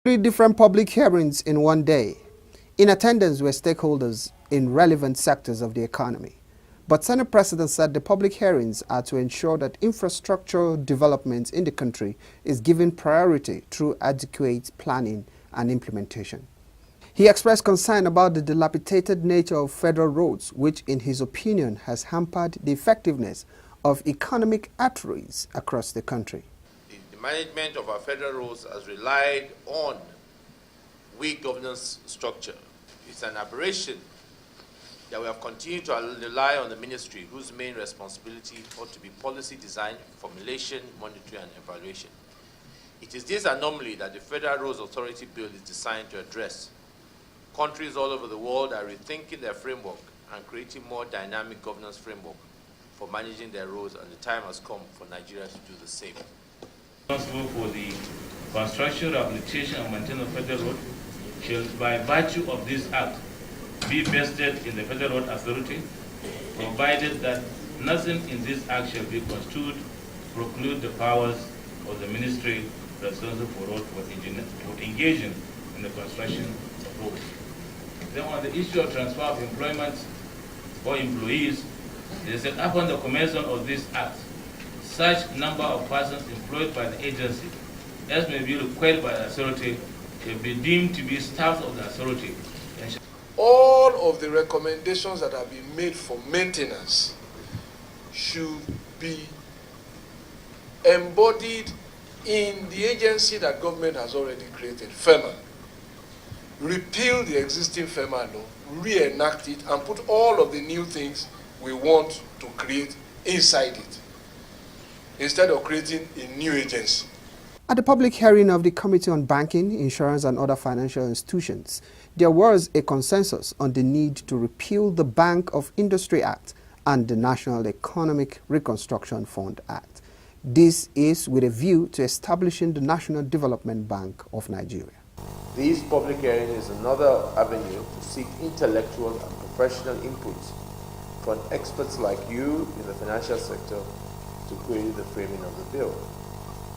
Three different public hearings in one day. In attendance were stakeholders in relevant sectors of the economy. But Senate President said the public hearings are to ensure that infrastructural development in the country is given priority through adequate planning and implementation. He expressed concern about the dilapidated nature of federal roads, which in his opinion has hampered the effectiveness of economic arteries across the country. The management of our federal roads has relied on weak governance structure. It's an aberration that we have continued to rely on the ministry, whose main responsibility ought to be policy design, formulation, monitoring, and evaluation. It is this anomaly that the Federal Roads Authority Bill is designed to address. Countries all over the world are rethinking their framework and creating more dynamic governance framework for managing their roads, and the time has come for Nigeria to do the same. Responsible for the construction, rehabilitation, and maintenance of federal road shall, by virtue of this act, be vested in the Federal Road Authority, provided that nothing in this act shall be construed to preclude the powers of the ministry responsible for road for engaging in the construction of roads. Then on the issue of transfer of employment for employees, they said upon the commencement of this act, such number of persons employed by the agency as may be required by the authority shall be deemed to be staff of the authority. All of the recommendations that have been made for maintenance should be embodied in the agency that government has already created, FEMA. Repeal the existing FEMA law, reenact it, and put all of the new things we want to create inside it, instead of creating a new agency. At the public hearing of the Committee on Banking, Insurance and Other Financial Institutions, there was a consensus on the need to repeal the Bank of Industry Act and the National Economic Reconstruction Fund Act. This is with a view to establishing the National Development Bank of Nigeria. This public hearing is another avenue to seek intellectual and professional inputs from experts like you in the financial sector to create the framing of the bill.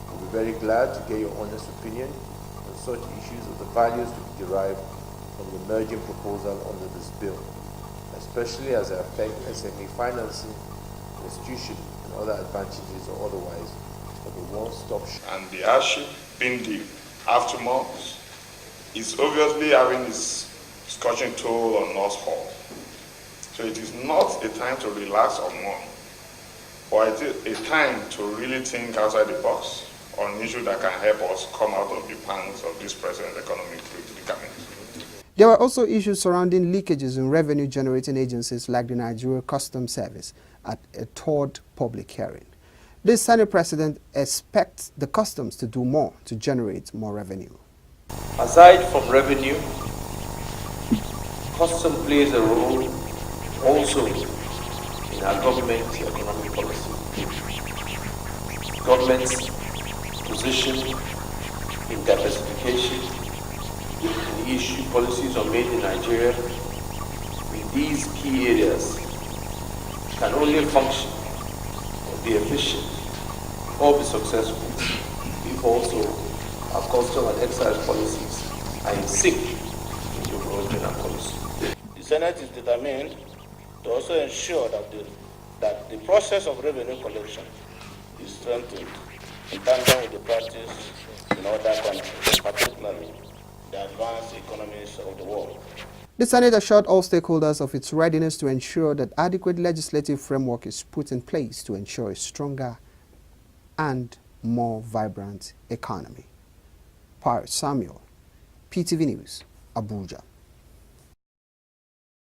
We'll be very glad to get your honest opinion on such issues of the values to be derived from the emerging proposal under this bill, especially as they affect SME financing, restitution, and other advantages or otherwise for the one-stop shop. And the hardship being the aftermath is obviously having its scorching toll on us all. So it is not a time to relax or mourn, but it is a time to really think outside the box on an issue that can help us come out of the pangs of this present economic predicament. There were also issues surrounding leakages in revenue-generating agencies like the Nigeria Customs Service at a third public hearing. The Senate President expects the customs to do more to generate more revenue. Aside from revenue, custom plays a role also in our government's economic policy. Government's position in diversification, in issue policies on made in Nigeria, in these key areas can only function or be efficient or be successful if also our custom and excise policies are in sync with the overall general policy. The Senate is determined to also ensure that the process of revenue collection is strengthened in tandem with the practice in other countries, particularly the advanced economies of the world. The Senate assured all stakeholders of its readiness to ensure that adequate legislative framework is put in place to ensure a stronger and more vibrant economy. Pirate Samuel, PTV News, Abuja.